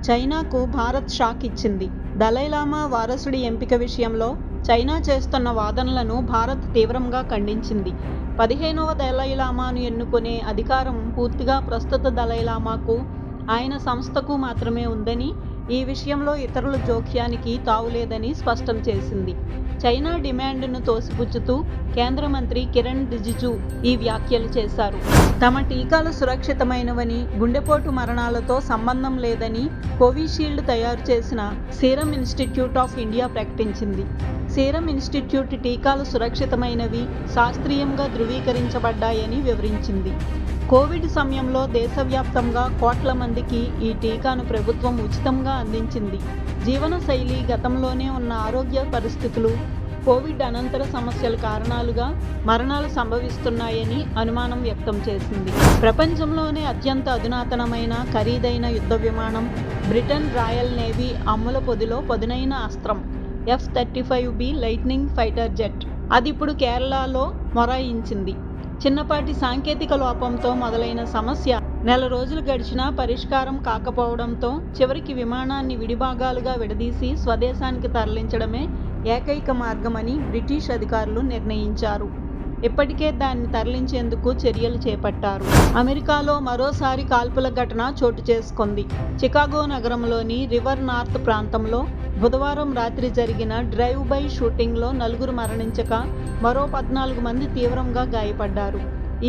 చైనాకు భారత్ షాక్ ఇచ్చింది. దలైలామా వారసుడి ఎంపిక విషయంలో చైనా చేస్తున్న వాదనలను భారత్ తీవ్రంగా ఖండించింది. 15వ దలైలామాను ఎన్నుకునే అధికారం పూర్తిగా ప్రస్తుత దలైలామాకు, ఆయన సంస్థకు మాత్రమే ఉందని, ఈ విషయంలో ఇతరుల జోక్యానికి తావులేదని స్పష్టం చేసింది. చైనా డిమాండ్ను తోసిపుచ్చుతూ కేంద్ర మంత్రి కిరణ్ రిజిజు ఈ వ్యాఖ్యలు చేశారు. తమ టీకాలు సురక్షితమైనవని, గుండెపోటు మరణాలతో సంబంధం లేదని కోవిషీల్డ్ తయారు చేసిన సీరం ఇన్స్టిట్యూట్ ఆఫ్ ఇండియా ప్రకటించింది. సీరం ఇన్స్టిట్యూట్ టీకాలు సురక్షితమైనవి, శాస్త్రీయంగా ధృవీకరించబడ్డాయని వివరించింది. కోవిడ్ సమయంలో దేశవ్యాప్తంగా కోట్ల మందికి ఈ టీకాను ప్రభుత్వం ఉచితంగా అందించింది. జీవనశైలి, గతంలోనే ఉన్న ఆరోగ్య పరిస్థితులు, కోవిడ్ అనంతర సమస్యల కారణాలుగా మరణాలు సంభవిస్తున్నాయని అనుమానం వ్యక్తం చేసింది. ప్రపంచంలోనే అత్యంత అధునాతనమైన, ఖరీదైన యుద్ధ విమానం బ్రిటన్ రాయల్ నేవీ అమ్ముల పొదిలో పదునైన అస్త్రం F-35B లైట్నింగ్ ఫైటర్ జెట్. అది ఇప్పుడు కేరళలో మొరాయించింది. చిన్నపాటి సాంకేతిక లోపంతో మొదలైన సమస్య నెల రోజులు గడిచినా పరిష్కారం కాకపోవడంతో చివరికి విమానాన్ని విడిభాగాలుగా విడదీసి స్వదేశానికి తరలించడమే ఏకైక మార్గమని బ్రిటిష్ అధికారులు నిర్ణయించారు. ఇప్పటికే దాన్ని తరలించేందుకు చర్యలు చేపట్టారు. అమెరికాలో మరోసారి కాల్పుల ఘటన చోటు చేసుకుంది. చికాగో నగరంలోని రివర్ నార్త్ ప్రాంతంలో బుధవారం రాత్రి జరిగిన డ్రైవ్ బై షూటింగ్లో 4 మరణించక మరో 14 మంది తీవ్రంగా గాయపడ్డారు.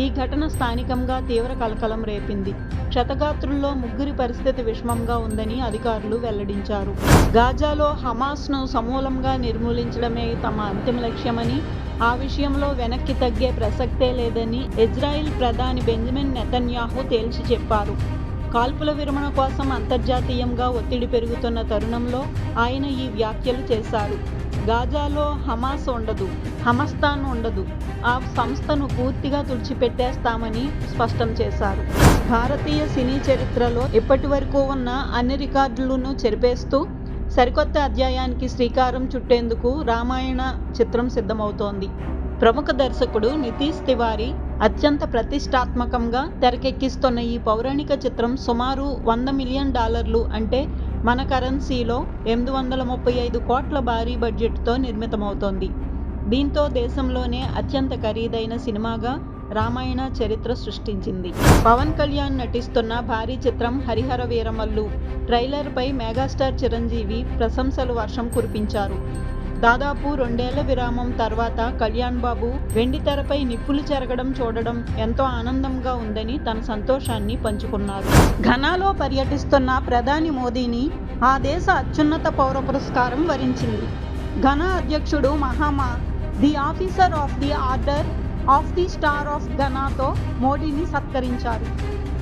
ఈ ఘటన స్థానికంగా తీవ్ర కలకలం రేపింది. క్షతగాత్రుల్లో 3 పరిస్థితి విషమంగా ఉందని అధికారులు వెల్లడించారు. గాజాలో హమాస్ను సమూలంగా నిర్మూలించడమే తమ అంతిమ లక్ష్యమని, ఆ విషయంలో వెనక్కి తగ్గే ప్రసక్తే లేదని ఇజ్రాయిల్ ప్రధాని బెంజమిన్ నెతన్యాహు తేల్చి చెప్పారు. కాల్పుల విరమణ కోసం అంతర్జాతీయంగా ఒత్తిడి పెరుగుతున్న తరుణంలో ఆయన ఈ వ్యాఖ్యలు చేశారు. గాజాలో హమాస్ ఉండదు, హమస్తాన్ ఉండదు, ఆ సంస్థను పూర్తిగా తుడిచిపెట్టేస్తామని స్పష్టం చేశారు. భారతీయ సినీ చరిత్రలో ఇప్పటి వరకు ఉన్న అన్ని రికార్డులను చెరిపేస్తూ సరికొత్త అధ్యాయానికి శ్రీకారం చుట్టేందుకు రామాయణ చిత్రం సిద్ధమవుతోంది. ప్రముఖ దర్శకుడు నితీష్ తివారీ అత్యంత ప్రతిష్టాత్మకంగా తెరకెక్కిస్తున్న ఈ పౌరాణిక చిత్రం సుమారు $100 మిలియన్ అంటే మన కరెన్సీలో 835 కోట్ల భారీ బడ్జెట్తో నిర్మితమవుతోంది. దీంతో దేశంలోనే అత్యంత ఖరీదైన సినిమాగా రామాయణ చరిత్ర సృష్టించింది. పవన్ కళ్యాణ్ నటిస్తున్న భారీ చిత్రం హరిహర వీరమల్లు ట్రైలర్పై మెగాస్టార్ చిరంజీవి ప్రశంసలు వర్షం కురిపించారు. దాదాపు 2 ఏళ్ల విరామం తర్వాత కళ్యాణ్ బాబు వెండితెరపై నిప్పులు చెరగడం చూడడం ఎంతో ఆనందంగా ఉందని తన సంతోషాన్ని పంచుకున్నారు. ఘనాలో పర్యటిస్తున్న ప్రధాని మోదీని ఆ దేశ అత్యున్నత పౌర పురస్కారం వరించింది. ఘనా అధ్యక్షుడు Mahama the officer of the order of the star of ఘనాతో మోడీని సత్కరించారు.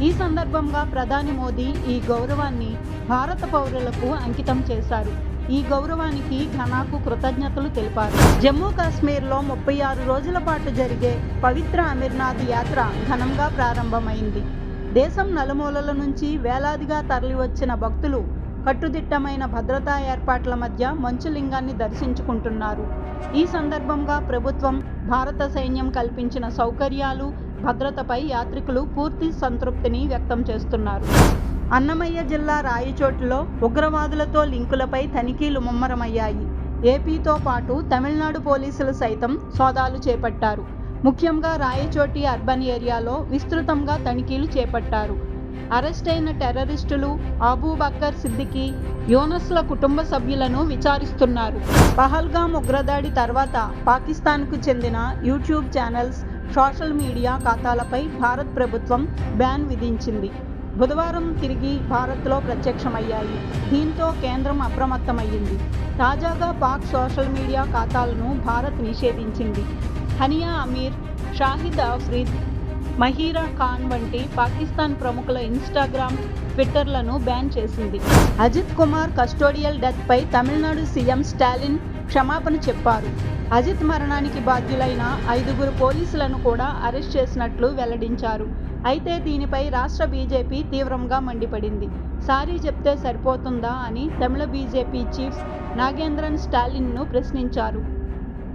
ఈ సందర్భంగా ప్రధాని మోదీ ఈ గౌరవాన్ని భారత పౌరులకు అంకితం చేశారు. ఈ గౌరవానికి ఘనాకు కృతజ్ఞతలు తెలిపారు. జమ్మూ కాశ్మీర్లో 36 రోజుల పాటు జరిగే పవిత్ర అమర్నాథ్ యాత్ర ఘనంగా ప్రారంభమైంది. దేశం నలుమూలల నుంచి వేలాదిగా తరలివచ్చిన భక్తులు కట్టుదిట్టమైన భద్రతా ఏర్పాట్ల మధ్య మంచులింగాన్ని దర్శించుకుంటున్నారు. ఈ సందర్భంగా ప్రభుత్వం, భారత సైన్యం కల్పించిన సౌకర్యాలు, భద్రతపై యాత్రికులు పూర్తి సంతృప్తిని వ్యక్తం చేస్తున్నారు. అన్నమయ్య జిల్లా రాయచోటిలో ఉగ్రవాదులతో లింకులపై తనిఖీలు ముమ్మరమయ్యాయి. ఏపీతో పాటు తమిళనాడు పోలీసులు సైతం సోదాలు చేపట్టారు. ముఖ్యంగా రాయచోటి అర్బన్ ఏరియాలో విస్తృతంగా తనిఖీలు చేపట్టారు. అరెస్టైన టెర్రరిస్టులు అబూబక్కర్ సిద్దికీ, యూనస్ల కుటుంబ సభ్యులను విచారిస్తున్నారు. పహల్గామ్ ఉగ్రదాడి తర్వాత పాకిస్తాన్కు చెందిన యూట్యూబ్ ఛానల్స్, సోషల్ మీడియా ఖాతాలపై భారత్ ప్రభుత్వం బ్యాన్ విధించింది. బుధవారం తిరిగి భారత్లో ప్రత్యక్షమయ్యాయి. దీంతో కేంద్రం అప్రమత్తమయ్యింది. తాజాగా పాక్ సోషల్ మీడియా ఖాతాలను భారత్ నిషేధించింది. హనియా అమీర్, షాహిద్ ఆఫ్రిద్, మహీరా ఖాన్ వంటి పాకిస్తాన్ ప్రముఖుల ఇన్స్టాగ్రామ్, ట్విట్టర్లను బ్యాన్ చేసింది. అజిత్ కుమార్ కస్టోడియల్ డెత్పై తమిళనాడు సీఎం స్టాలిన్ క్షమాపణ చెప్పారు. అజిత్ మరణానికి బాధ్యులైన 5 పోలీసులను కూడా అరెస్ట్ చేసినట్లు వెల్లడించారు. అయితే దీనిపై రాష్ట్ర బీజేపీ తీవ్రంగా మండిపడింది. సారీ చెప్తే సరిపోతుందా అని తమిళ బీజేపీ చీఫ్ నాగేంద్రన్ స్టాలిన్ను ప్రశ్నించారు.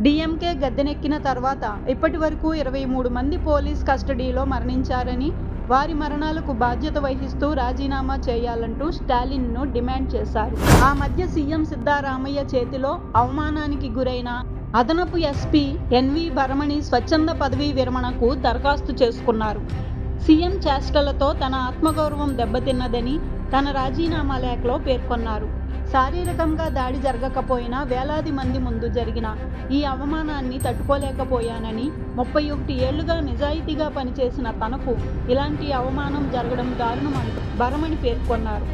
డీఎంకే గద్దెనెక్కిన తర్వాత ఇప్పటి వరకు 23 మంది పోలీస్ కస్టడీలో మరణించారని, వారి మరణాలకు బాధ్యత వహిస్తూ రాజీనామా చేయాలంటూ స్టాలిన్ను డిమాండ్ చేశారు. ఆ మధ్య సీఎం సిద్ధరామయ్య చేతిలో అవమానానికి గురైన అదనపు ఎస్పీ ఎన్వి భరమణి స్వచ్ఛంద పదవీ విరమణకు దరఖాస్తు చేసుకున్నారు. సీఎం చేష్టలతో తన ఆత్మగౌరవం దెబ్బతిన్నదని తన రాజీనామా లేఖలో పేర్కొన్నారు. శారీరకంగా దాడి జరగకపోయినా వేలాది మంది ముందు జరిగిన ఈ అవమానాన్ని తట్టుకోలేకపోయానని, 31 ఏళ్లుగా నిజాయితీగా పనిచేసిన తనకు ఇలాంటి అవమానం జరగడం దారుణమంటూ భరమణి పేర్కొన్నారు.